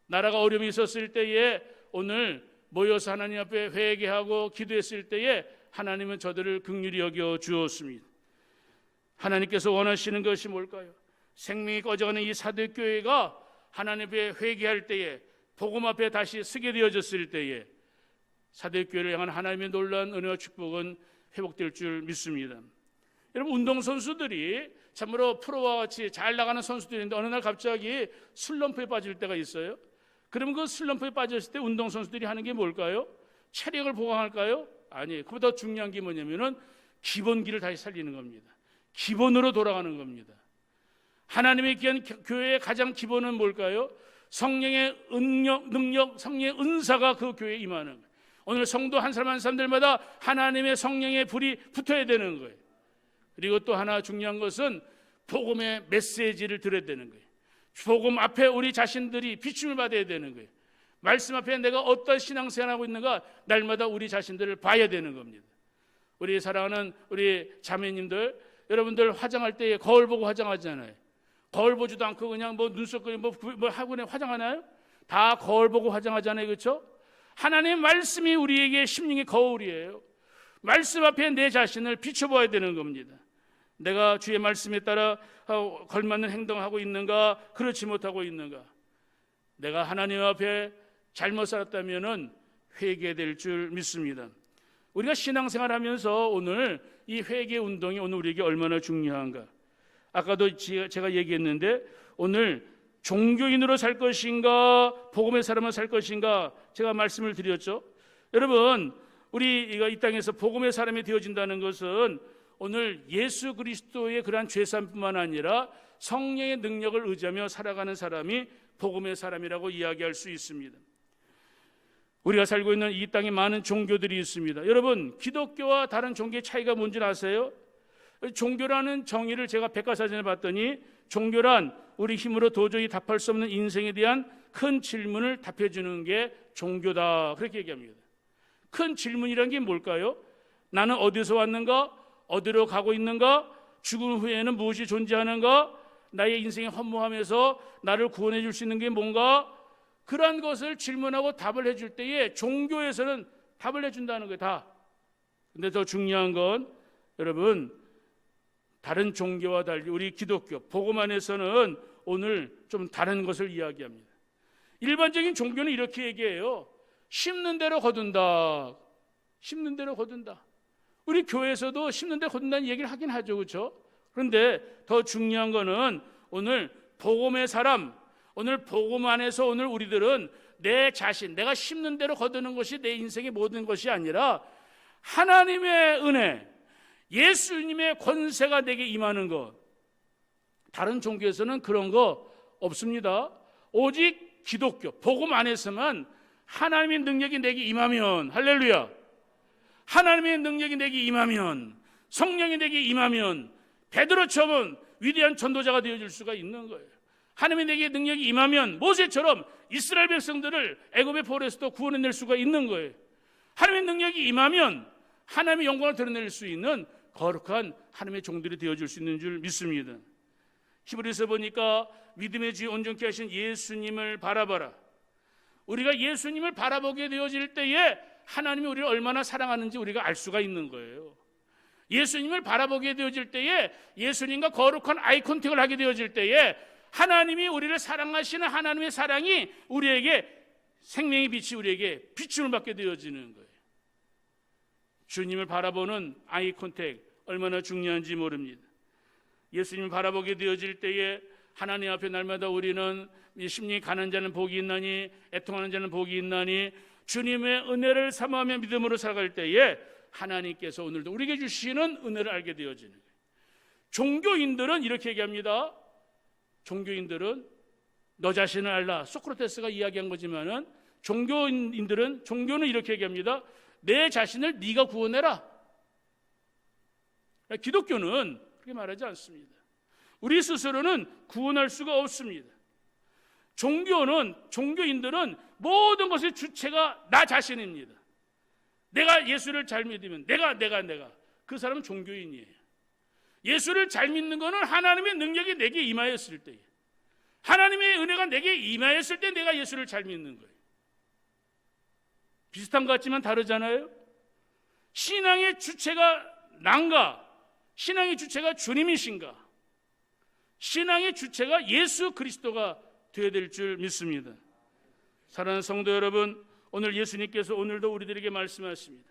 나라가 어려움이 있었을 때에 오늘 모여서 하나님 앞에 회개하고 기도했을 때에 하나님은 저들을 긍휼히 여겨 주었습니다. 하나님께서 원하시는 것이 뭘까요? 생명이 꺼져가는 이 사대교회가 하나님 앞에 회개할 때에, 복음 앞에 다시 서게 되어졌을 때에 사대교회를 향한 하나님의 놀라운 은혜와 축복은 회복될 줄 믿습니다. 여러분, 운동선수들이 참으로 프로와 같이 잘 나가는 선수들인데 어느 날 갑자기 슬럼프에 빠질 때가 있어요. 그러면 그 슬럼프에 빠졌을 때 운동선수들이 하는 게 뭘까요? 체력을 보강할까요? 아니에요. 그보다 더 중요한 게 뭐냐면은 기본기를 다시 살리는 겁니다. 기본으로 돌아가는 겁니다. 하나님의 귀한 교회의 가장 기본은 뭘까요? 성령의 능력, 성령의 은사가 그 교회에 임하는 거예요. 오늘 성도 한 사람 한 사람들마다 하나님의 성령의 불이 붙어야 되는 거예요. 그리고 또 하나 중요한 것은 복음의 메시지를 들어야 되는 거예요. 복음 앞에 우리 자신들이 비춤을 받아야 되는 거예요. 말씀 앞에 내가 어떤 신앙생활하고 있는가 날마다 우리 자신들을 봐야 되는 겁니다. 우리 사랑하는 우리 자매님들, 여러분들 화장할 때 거울 보고 화장하잖아요. 거울 보지도 않고 그냥 뭐 눈썹 그리고 뭐 하고 화장하나요? 다 거울 보고 화장하잖아요. 그렇죠? 하나님의 말씀이 우리에게 심령의 거울이에요. 말씀 앞에 내 자신을 비춰봐야 되는 겁니다. 내가 주의 말씀에 따라 걸맞는 행동을 하고 있는가, 그렇지 못하고 있는가. 내가 하나님 앞에 잘못 살았다면 회개될 줄 믿습니다. 우리가 신앙생활하면서 오늘 이 회개 운동이 오늘 우리에게 얼마나 중요한가. 아까도 제가 얘기했는데 오늘 종교인으로 살 것인가 복음의 사람으로 살 것인가 제가 말씀을 드렸죠. 여러분, 우리가 이 땅에서 복음의 사람이 되어진다는 것은 오늘 예수 그리스도의 그러한 죄사함뿐만 아니라 성령의 능력을 의지하며 살아가는 사람이 복음의 사람이라고 이야기할 수 있습니다. 우리가 살고 있는 이 땅에 많은 종교들이 있습니다. 여러분, 기독교와 다른 종교의 차이가 뭔지 아세요? 종교라는 정의를 제가 백과사전에 봤더니 종교란 우리 힘으로 도저히 답할 수 없는 인생에 대한 큰 질문을 답해주는 게 종교다, 그렇게 얘기합니다. 큰 질문이란 게 뭘까요? 나는 어디서 왔는가? 어디로 가고 있는가? 죽음 후에는 무엇이 존재하는가? 나의 인생이 허무함에서 나를 구원해 줄 수 있는 게 뭔가? 그러한 것을 질문하고 답을 해줄 때에 종교에서는 답을 해준다는 거예요. 다. 근데 더 중요한 건 여러분, 다른 종교와 달리 우리 기독교 복음 안에서는 오늘 좀 다른 것을 이야기합니다. 일반적인 종교는 이렇게 얘기해요. 심는 대로 거둔다. 심는 대로 거둔다. 우리 교회에서도 심는데 거둔다는 얘기를 하긴 하죠, 그렇죠? 그런데 더 중요한 거는 오늘 복음의 사람, 오늘 복음 안에서 오늘 우리들은 내 자신, 내가 심는 대로 거두는 것이 내 인생의 모든 것이 아니라 하나님의 은혜, 예수님의 권세가 내게 임하는 것. 다른 종교에서는 그런 거 없습니다. 오직 기독교, 복음 안에서만 하나님의 능력이 내게 임하면, 할렐루야, 하나님의 능력이 내게 임하면, 성령이 내게 임하면 베드로처럼 위대한 전도자가 되어줄 수가 있는 거예요. 하나님의 내게 능력이 임하면 모세처럼 이스라엘 백성들을 애굽의 포로에서도 구원해낼 수가 있는 거예요. 하나님의 능력이 임하면 하나님의 영광을 드러낼 수 있는 거룩한 하나님의 종들이 되어줄 수 있는 줄 믿습니다. 히브리서 보니까 믿음의 주 온전케 하신 예수님을 바라봐라. 우리가 예수님을 바라보게 되어질 때에 하나님이 우리를 얼마나 사랑하는지 우리가 알 수가 있는 거예요. 예수님을 바라보게 되어질 때에, 예수님과 거룩한 아이 컨택을 하게 되어질 때에 하나님이 우리를 사랑하시는 하나님의 사랑이 우리에게, 생명의 빛이 우리에게 비춤을 받게 되어지는 거예요. 주님을 바라보는 아이 컨택 얼마나 중요한지 모릅니다. 예수님을 바라보게 되어질 때에 하나님 앞에 날마다 우리는 심령이 가난 자는 복이 있나니 애통하는 자는 복이 있나니 주님의 은혜를 사모하며 믿음으로 살아갈 때에 하나님께서 오늘도 우리에게 주시는 은혜를 알게 되어지는 거예요. 종교인들은 이렇게 얘기합니다. 종교인들은 너 자신을 알라. 소크라테스가 이야기한 거지만은 종교는 이렇게 얘기합니다. 내 자신을 네가 구원해라. 기독교는 그렇게 말하지 않습니다. 우리 스스로는 구원할 수가 없습니다. 종교인들은 모든 것의 주체가 나 자신입니다. 내가 예수를 잘 믿으면 내가 그 사람은 종교인이에요. 예수를 잘 믿는 것은 하나님의 능력이 내게 임하였을 때, 하나님의 은혜가 내게 임하였을 때 내가 예수를 잘 믿는 거예요. 비슷한 것 같지만 다르잖아요. 신앙의 주체가 난가? 신앙의 주체가 주님이신가? 신앙의 주체가 예수 그리스도가 되어야 될 줄 믿습니다. 사랑하는 성도 여러분, 오늘 예수님께서 오늘도 우리들에게 말씀하십니다.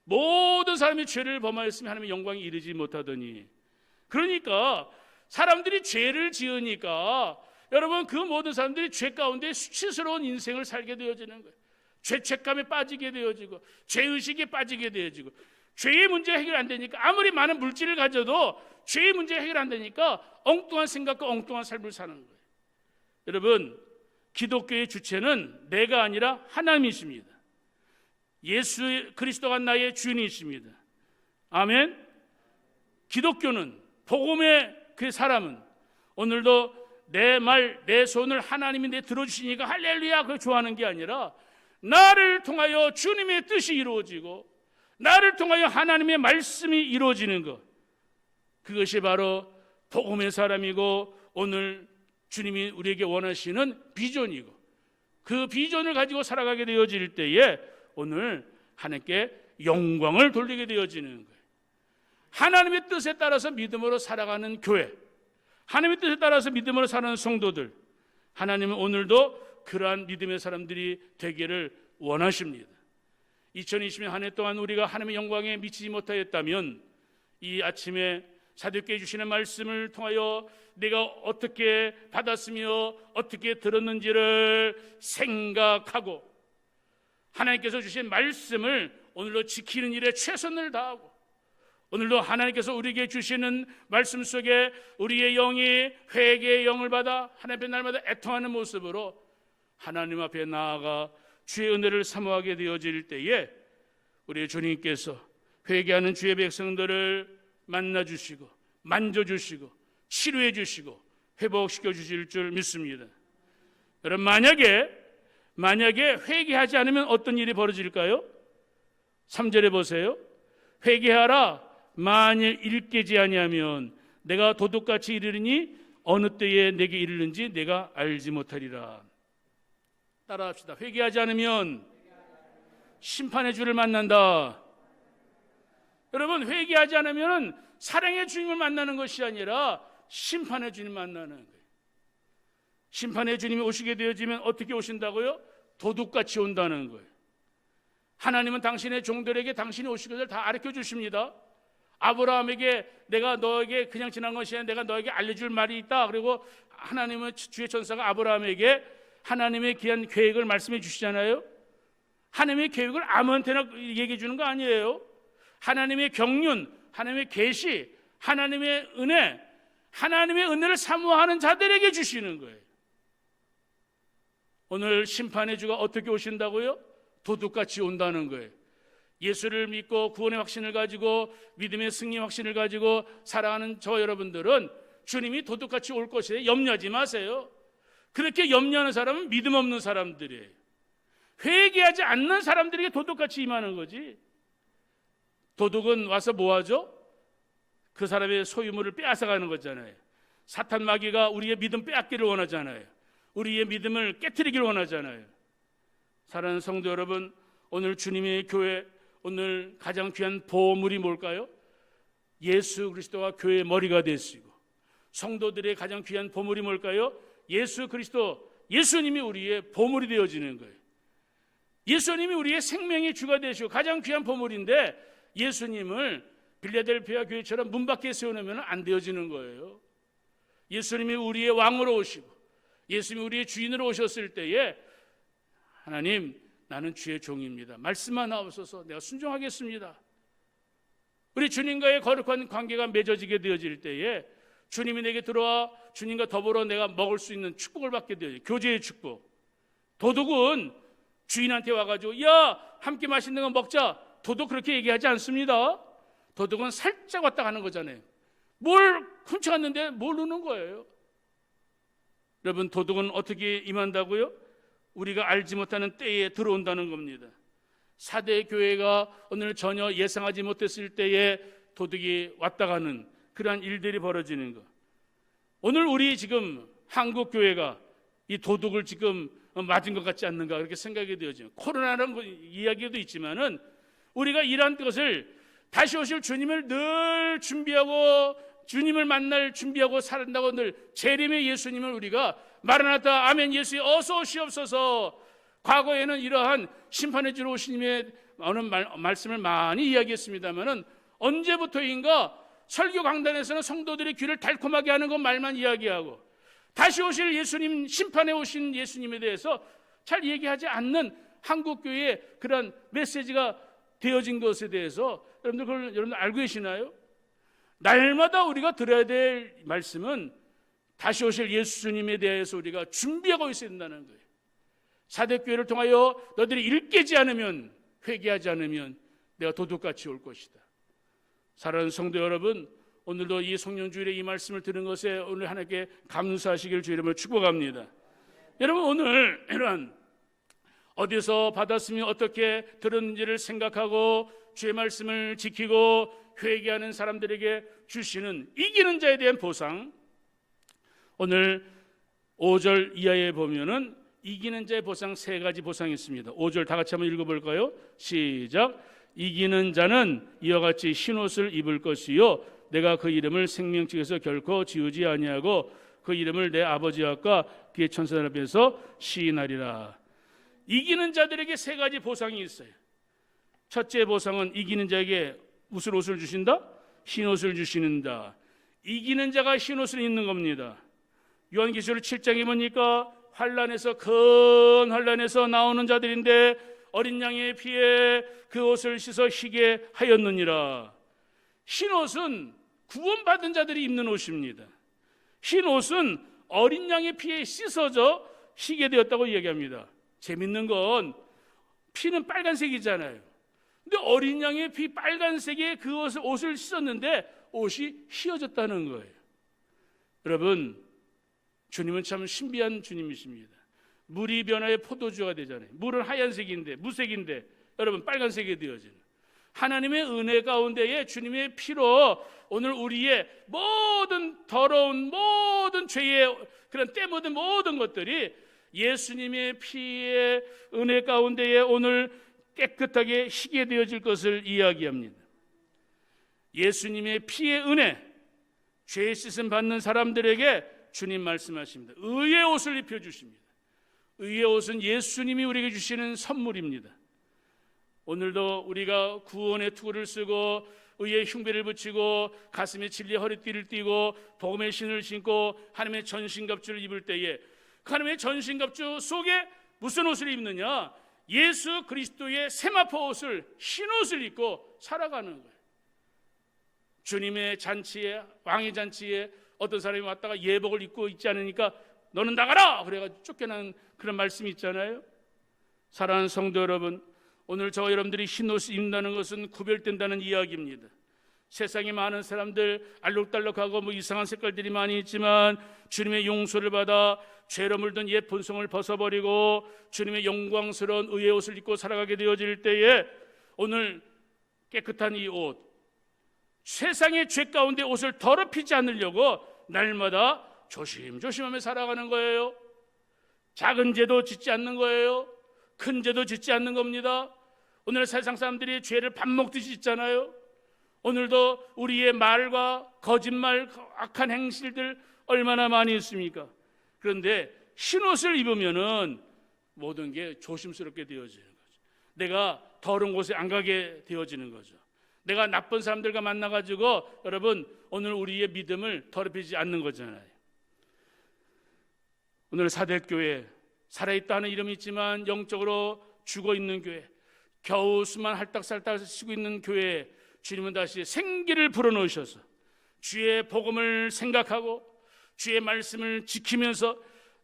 모든 사람이 죄를 범하였으면 하나님의 영광이 이르지 못하더니, 그러니까 사람들이 죄를 지으니까 여러분 그 모든 사람들이 죄 가운데 수치스러운 인생을 살게 되어지는 거예요. 죄책감에 빠지게 되어지고 죄의식에 빠지게 되어지고, 죄의 문제가 해결 안 되니까 아무리 많은 물질을 가져도 죄의 문제가 해결 안 되니까 엉뚱한 생각과 엉뚱한 삶을 사는 거예요. 여러분, 기독교의 주체는 내가 아니라 하나님이십니다. 예수 그리스도가 나의 주인이십니다. 아멘. 기독교는, 복음의 그 사람은 오늘도 내 말, 내 손을 하나님이 내 들어주시니까 할렐루야 그걸 좋아하는 게 아니라, 나를 통하여 주님의 뜻이 이루어지고 나를 통하여 하나님의 말씀이 이루어지는 것, 그것이 바로 복음의 사람이고 오늘 주님이 우리에게 원하시는 비전이고, 그 비전을 가지고 살아가게 되어질 때에 오늘 하나님께 영광을 돌리게 되어지는 거예요. 하나님의 뜻에 따라서 믿음으로 살아가는 교회, 하나님의 뜻에 따라서 믿음으로 사는 성도들, 하나님은 오늘도 그러한 믿음의 사람들이 되기를 원하십니다. 2020년 한 해 동안 우리가 하나님의 영광에 미치지 못하였다면 이 아침에 사도님께 주시는 말씀을 통하여 내가 어떻게 받았으며 어떻게 들었는지를 생각하고 하나님께서 주신 말씀을 오늘도 지키는 일에 최선을 다하고, 오늘도 하나님께서 우리에게 주시는 말씀 속에 우리의 영이 회개의 영을 받아 하나님 앞에 날마다 애통하는 모습으로 하나님 앞에 나아가 주의 은혜를 사모하게 되어질 때에 우리 주님께서 회개하는 주의 백성들을 만나주시고 만져주시고 치료해주시고 회복시켜 주실 줄 믿습니다. 여러분, 만약에 회개하지 않으면 어떤 일이 벌어질까요? 3절에 보세요. 회개하라. 만일 일깨지 아니하면 내가 도둑같이 이르리니 어느 때에 내게 이르는지 내가 알지 못하리라. 따라합시다. 회개하지 않으면 심판의 주를 만난다. 여러분, 회개하지 않으면 사랑의 주님을 만나는 것이 아니라 심판의 주님을 만나는 거예요. 심판의 주님이 오시게 되어지면 어떻게 오신다고요? 도둑같이 온다는 거예요. 하나님은 당신의 종들에게 당신이 오실 것을 다 가르쳐 주십니다. 아브라함에게 내가 너에게 그냥 지난 것이 아니라 내가 너에게 알려줄 말이 있다. 그리고 하나님은 주의 천사가 아브라함에게 하나님의 귀한 계획을 말씀해 주시잖아요. 하나님의 계획을 아무한테나 얘기해 주는 거 아니에요. 하나님의 경륜, 하나님의 계시, 하나님의 은혜, 하나님의 은혜를 사모하는 자들에게 주시는 거예요. 오늘 심판의 주가 어떻게 오신다고요? 도둑같이 온다는 거예요. 예수를 믿고 구원의 확신을 가지고 믿음의 승리 확신을 가지고 살아가는 저 여러분들은 주님이 도둑같이 올 것에 염려하지 마세요. 그렇게 염려하는 사람은 믿음 없는 사람들이에요. 회개하지 않는 사람들에게 도둑같이 임하는 거지. 도둑은 와서 뭐 하죠? 그 사람의 소유물을 빼앗아가는 거잖아요. 사탄 마귀가 우리의 믿음 빼앗기를 원하잖아요. 우리의 믿음을 깨트리기를 원하잖아요. 사랑하는 성도 여러분, 오늘 주님의 교회, 오늘 가장 귀한 보물이 뭘까요? 예수 그리스도가 교회의 머리가 되시고, 성도들의 가장 귀한 보물이 뭘까요? 예수 그리스도, 예수님이 우리의 보물이 되어지는 거예요. 예수님이 우리의 생명의 주가 되시고 가장 귀한 보물인데, 예수님을 빌라델피아 교회처럼 문 밖에 세워놓으면 안 되어지는 거예요. 예수님이 우리의 왕으로 오시고 예수님이 우리의 주인으로 오셨을 때에 하나님, 나는 주의 종입니다. 말씀만 나오소서. 내가 순종하겠습니다. 우리 주님과의 거룩한 관계가 맺어지게 되어질 때에 주님이 내게 들어와 주님과 더불어 내가 먹을 수 있는 축복을 받게 되어요. 교제의 축복. 도둑은 주인한테 와가지고 야, 함께 맛있는 거 먹자. 도둑 그렇게 얘기하지 않습니다. 도둑은 살짝 왔다 가는 거잖아요. 뭘 훔쳐갔는데 모르는 거예요. 여러분, 도둑은 어떻게 임한다고요? 우리가 알지 못하는 때에 들어온다는 겁니다. 사대 교회가 오늘 전혀 예상하지 못했을 때에 도둑이 왔다 가는 그러한 일들이 벌어지는 것. 오늘 우리 지금 한국 교회가 이 도둑을 지금 맞은 것 같지 않는가 그렇게 생각이 되어져요. 코로나라는 이야기도 있지만은 우리가 이러한 것을 다시 오실 주님을 늘 준비하고 주님을 만날 준비하고 살아간다고 늘 재림의 예수님을 우리가 마라나타 아멘 예수님 어서 오시옵소서. 과거에는 이러한 심판해 주러 오시님의 어느 말씀을 많이 이야기했습니다만은 언제부터인가 설교 강단에서는 성도들의 귀를 달콤하게 하는 것 말만 이야기하고 다시 오실 예수님, 심판해 오신 예수님에 대해서 잘 얘기하지 않는 한국교회의 그런 메시지가 되어진 것에 대해서 여러분들 알고 계시나요? 날마다 우리가 들어야 될 말씀은 다시 오실 예수님에 대해서 우리가 준비하고 있어야 된다는 거예요. 사대교회를 통하여 너들이 일깨지 않으면, 회개하지 않으면 내가 도둑같이 올 것이다. 사랑하는 성도 여러분, 오늘도 이 성령주일에 이 말씀을 들은 것에 오늘 하나님께 감사하시길 주의 이름으로 축복합니다. 여러분, 오늘 이런 어디서 받았으면 어떻게 들었는지를 생각하고 주의 말씀을 지키고 회개하는 사람들에게 주시는 이기는 자에 대한 보상, 오늘 5절 이하에 보면은 이기는 자의 보상 세 가지 보상이 있습니다. 5절 다 같이 한번 읽어볼까요? 시작. 이기는 자는 이와 같이 흰옷을 입을 것이요 내가 그 이름을 생명책에서 결코 지우지 아니하고 그 이름을 내 아버지 앞과 그의 천사들 앞에서 시인하리라. 이기는 자들에게 세 가지 보상이 있어요. 첫째 보상은 이기는 자에게 무슨 옷을 주신다? 흰옷을 주시는다. 이기는 자가 흰옷을 입는 겁니다. 요한계시록 7장에 보니까 환란에서 큰 환란에서 나오는 자들인데 어린 양의 피에 그 옷을 씻어 희게 하였느니라. 흰옷은 구원받은 자들이 입는 옷입니다. 흰옷은 어린 양의 피에 씻어져 희게 되었다고 이야기합니다. 재밌는 건 피는 빨간색이잖아요. 근데 어린 양의 피 빨간색의 그 옷을 씻었는데 옷이 휘어졌다는 거예요. 여러분, 주님은 참 신비한 주님이십니다. 물이 변화해 포도주가 되잖아요. 물은 하얀색인데 무색인데 여러분 빨간색이 되어지는 하나님의 은혜 가운데에 주님의 피로 오늘 우리의 모든 더러운 모든 죄의 그런 때 묻은 모든 것들이 예수님의 피의 은혜 가운데에 오늘 깨끗하게 희게 되어질 것을 이야기합니다. 예수님의 피의 은혜, 죄 씻음 받는 사람들에게 주님 말씀하십니다. 의의 옷을 입혀주십니다. 의의 옷은 예수님이 우리에게 주시는 선물입니다. 오늘도 우리가 구원의 투구를 쓰고 의의 흉배를 붙이고 가슴에 진리의 허리띠를 띠고 복음의 신을 신고 하나님의 전신갑주를 입을 때에 그 하나님의 전신갑주 속에 무슨 옷을 입느냐? 예수 그리스도의 세마포 옷을, 흰 옷을 입고 살아가는 거예요. 주님의 잔치에, 왕의 잔치에 어떤 사람이 왔다가 예복을 입고 있지 않으니까 너는 나가라! 그래가지고 쫓겨난 그런 말씀이 있잖아요. 사랑하는 성도 여러분, 오늘 저와 여러분들이 흰 옷을 입는다는 것은 구별된다는 이야기입니다. 세상에 많은 사람들 알록달록하고 이상한 색깔들이 많이 있지만 주님의 용서를 받아 죄로 물든 옛 본성을 벗어버리고 주님의 영광스러운 의의 옷을 입고 살아가게 되어질 때에 오늘 깨끗한 이 옷, 세상의 죄 가운데 옷을 더럽히지 않으려고 날마다 조심조심하며 살아가는 거예요. 작은 죄도 짓지 않는 거예요. 큰 죄도 짓지 않는 겁니다. 오늘 세상 사람들이 죄를 밥 먹듯이 짓잖아요. 오늘도 우리의 말과 거짓말, 악한 행실들 얼마나 많이 있습니까? 그런데 흰옷을 입으면은 모든 게 조심스럽게 되어지는 거죠. 내가 더러운 곳에 안 가게 되어지는 거죠. 내가 나쁜 사람들과 만나가지고 여러분 오늘 우리의 믿음을 더럽히지 않는 거잖아요. 오늘 사대교회, 살아있다는 이름이 있지만 영적으로 죽어있는 교회, 겨우 수만 할딱살딱 쉬고 있는 교회에 주님은 다시 생기를 불어넣으셔서 주의 복음을 생각하고 주의 말씀을 지키면서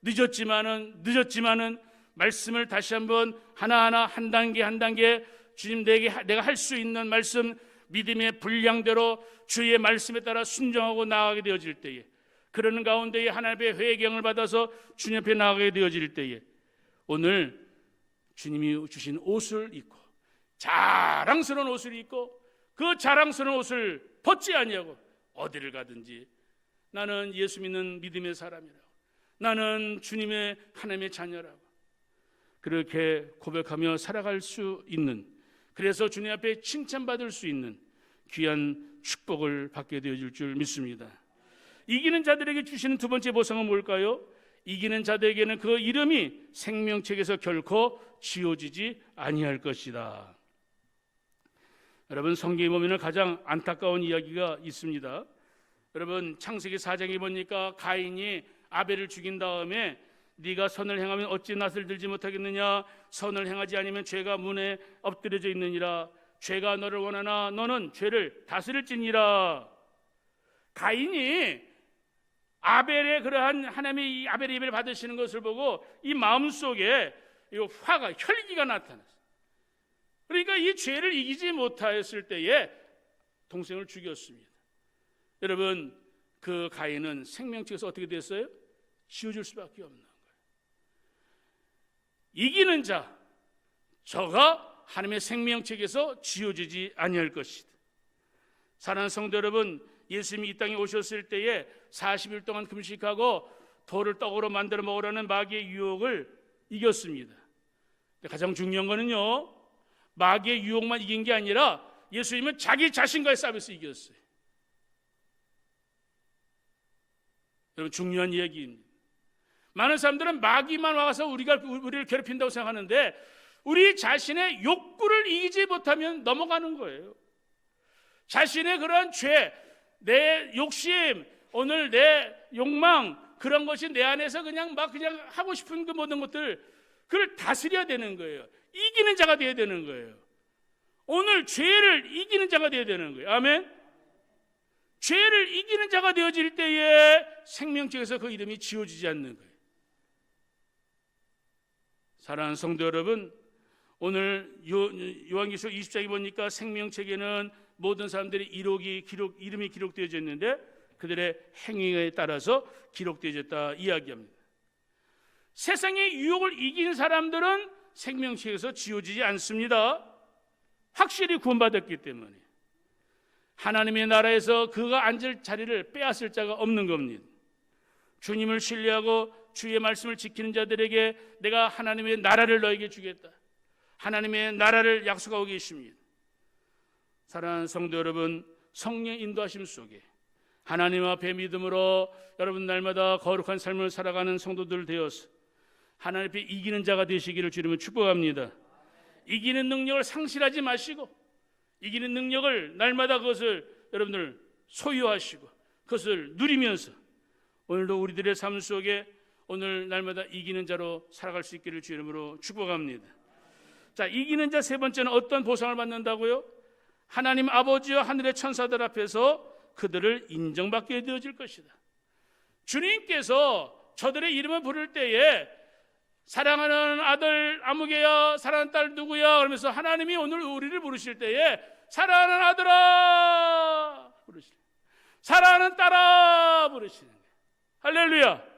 늦었지만은 말씀을 다시 한번 하나하나 한 단계 주님 내가 할 수 있는 말씀, 믿음의 분량대로 주의 말씀에 따라 순종하고 나아가게 되어질 때에, 그러는 가운데에 하나님의 회개를 받아서 주님 앞에 나아가게 되어질 때에 오늘 주님이 주신 옷을 입고 자랑스러운 옷을 입고 그 자랑스러운 옷을 벗지 아니하고 어디를 가든지 나는 예수 믿는 믿음의 사람이라고, 나는 주님의 하나님의 자녀라고 그렇게 고백하며 살아갈 수 있는, 그래서 주님 앞에 칭찬받을 수 있는 귀한 축복을 받게 되어질 줄 믿습니다. 이기는 자들에게 주시는 두 번째 보상은 뭘까요? 이기는 자들에게는 그 이름이 생명책에서 결코 지워지지 아니할 것이다. 여러분, 성경에 보면 가장 안타까운 이야기가 있습니다. 여러분, 창세기 4장에 보니까 가인이 아벨을 죽인 다음에 네가 선을 행하면 어찌 낯을 들지 못하겠느냐, 선을 행하지 않으면 죄가 문에 엎드려져 있느니라, 죄가 너를 원하나 너는 죄를 다스릴지니라. 가인이 아벨의 그러한 하나님의 이 아벨의 예배를 받으시는 것을 보고 이 마음속에 이 화가, 혈기가 나타났어요. 그러니까 이 죄를 이기지 못하였을 때에 동생을 죽였습니다. 여러분, 그 가인은 생명책에서 어떻게 됐어요? 지워질 수밖에 없는 거예요. 이기는 자, 저가 하나님의 생명책에서 지워지지 아니할 것이다. 사랑하는 성도 여러분, 예수님이 이 땅에 오셨을 때에 40일 동안 금식하고 돌을 떡으로 만들어 먹으라는 마귀의 유혹을 이겼습니다. 가장 중요한 거는요, 마귀의 유혹만 이긴 게 아니라 예수님은 자기 자신과의 싸움에서 이겼어요. 여러분, 중요한 이야기입니다. 많은 사람들은 마귀만 와서 우리를 괴롭힌다고 생각하는데 우리 자신의 욕구를 이기지 못하면 넘어가는 거예요. 자신의 그런 죄, 내 욕심, 오늘 내 욕망, 그런 것이 내 안에서 그냥 하고 싶은 그 모든 것들, 그걸 다스려야 되는 거예요. 이기는 자가 되어야 되는 거예요. 오늘 죄를 이기는 자가 되어야 되는 거예요. 아멘. 죄를 이기는 자가 되어질 때에 생명책에서 그 이름이 지워지지 않는 거예요. 사랑하는 성도 여러분, 오늘 요한계시록 20장에 보니까 생명책에는 모든 사람들의 이름이 기록되어져 있는데 그들의 행위에 따라서 기록되어졌다 이야기합니다. 세상의 유혹을 이긴 사람들은 생명책에서 지워지지 않습니다. 확실히 구원받았기 때문에. 하나님의 나라에서 그가 앉을 자리를 빼앗을 자가 없는 겁니다. 주님을 신뢰하고 주의 말씀을 지키는 자들에게 내가 하나님의 나라를 너에게 주겠다, 하나님의 나라를 약속하고 계십니다. 사랑하는 성도 여러분, 성령의 인도하심 속에 하나님 앞에 믿음으로 여러분 날마다 거룩한 삶을 살아가는 성도들 되어서 하나님 앞에 이기는 자가 되시기를 주님은 축복합니다. 이기는 능력을 상실하지 마시고 이기는 능력을 날마다 그것을 여러분들 소유하시고 그것을 누리면서 오늘도 우리들의 삶 속에 오늘 날마다 이기는 자로 살아갈 수 있기를 주의 이름으로 축복합니다. 자, 이기는 자 세 번째는 어떤 보상을 받는다고요? 하나님 아버지와 하늘의 천사들 앞에서 그들을 인정받게 되어질 것이다. 주님께서 저들의 이름을 부를 때에 사랑하는 아들 아무개야, 사랑하는 딸 누구야 그러면서 하나님이 오늘 우리를 부르실 때에 사랑하는 아들아 부르시는, 사랑하는 딸아 부르시는 거예요. 할렐루야.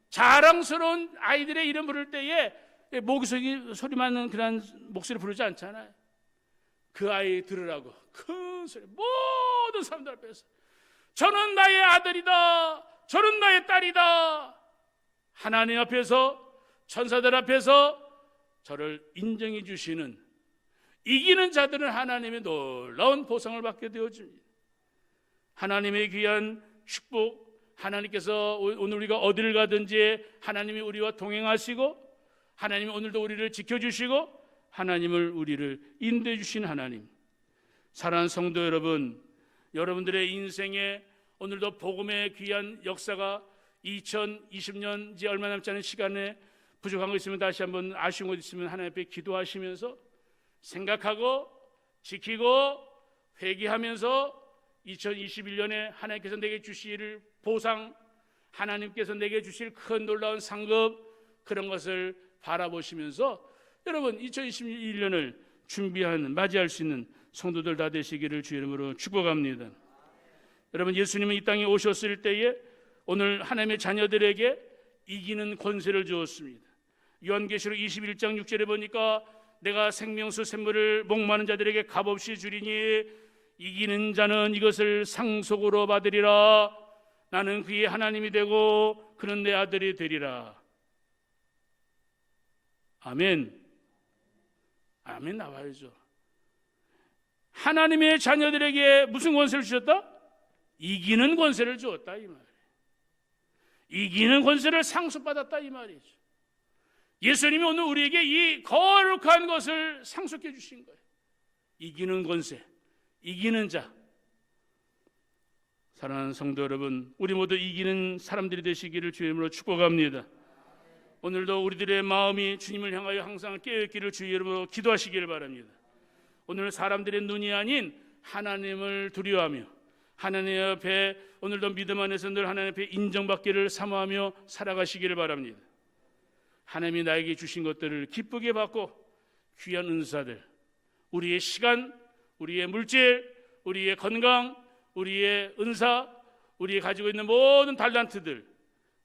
자랑스러운 아이들의 이름 부를 때에 목소리 소리만 나는 그런 목소리 부르지 않잖아요. 그 아이 들으라고 큰 소리 모든 사람들 앞에서 저는 나의 아들이다, 저는 나의 딸이다. 하나님 앞에서 천사들 앞에서 저를 인정해 주시는 이기는 자들은 하나님의 놀라운 보상을 받게 되어집니다. 하나님의 귀한 축복, 하나님께서 오늘 우리가 어디를 가든지 하나님이 우리와 동행하시고 하나님이 오늘도 우리를 지켜주시고 하나님을 우리를 인도해 주신 하나님. 사랑하는 성도 여러분, 여러분들의 인생에 오늘도 복음의 귀한 역사가 2020년 이제 얼마 남지 않은 시간에 부족한 거 있으면 다시 한번 아쉬운 것 있으면 하나님 앞에 기도하시면서 생각하고 지키고 회개하면서 2021년에 하나님께서 내게 주실 보상, 하나님께서 내게 주실 큰 놀라운 상급, 그런 것을 바라보시면서 여러분 2021년을 준비하는, 맞이할 수 있는 성도들 다 되시기를 주의 이름으로 축복합니다. 여러분, 예수님은 이 땅에 오셨을 때에 오늘 하나님의 자녀들에게 이기는 권세를 주었습니다. 요한계시록 21장 6절에 보니까 내가 생명수 샘물을 목마른 자들에게 값없이 주리니 이기는 자는 이것을 상속으로 받으리라. 나는 그의 하나님이 되고 그는 내 아들이 되리라. 아멘. 아멘 나와야죠. 하나님의 자녀들에게 무슨 권세를 주셨다? 이기는 권세를 주었다 이 말이에요. 이기는 권세를 상속받았다 이 말이죠. 예수님이 오늘 우리에게 이 거룩한 것을 상속해 주신 거예요. 이기는 권세, 이기는 자. 사랑하는 성도 여러분, 우리 모두 이기는 사람들이 되시기를 주의 이름으로 축복합니다. 오늘도 우리들의 마음이 주님을 향하여 항상 깨어있기를 주의 이름으로 기도하시기를 바랍니다. 오늘 사람들의 눈이 아닌 하나님을 두려워하며 하나님 앞에 오늘도 믿음 안에서 늘 하나님 앞에 인정받기를 사모하며 살아가시기를 바랍니다. 하나님이 나에게 주신 것들을 기쁘게 받고 귀한 은사들, 우리의 시간, 우리의 물질, 우리의 건강, 우리의 은사, 우리의 가지고 있는 모든 달란트들,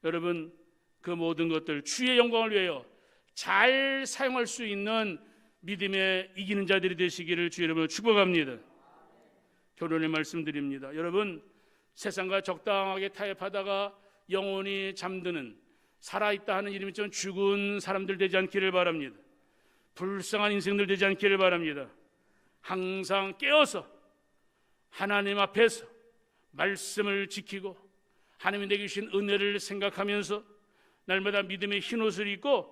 여러분 그 모든 것들 주의 영광을 위하여 잘 사용할 수 있는 믿음의 이기는 자들이 되시기를 주의 이름으로 축복합니다. 결론의 말씀드립니다. 여러분, 세상과 적당하게 타협하다가 영원히 잠드는, 살아있다 하는 이름이 좀 죽은 사람들 되지 않기를 바랍니다. 불쌍한 인생들 되지 않기를 바랍니다. 항상 깨어서 하나님 앞에서 말씀을 지키고 하나님이 내게 주신 은혜를 생각하면서 날마다 믿음의 흰옷을 입고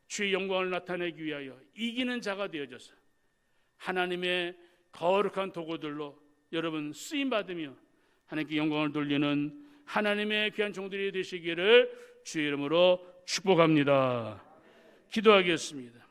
주의 영광을 나타내기 위하여 이기는 자가 되어져서 하나님의 거룩한 도구들로 여러분 쓰임받으며 하나님께 영광을 돌리는 하나님의 귀한 종들이 되시기를 주의 이름으로 축복합니다. 기도하겠습니다.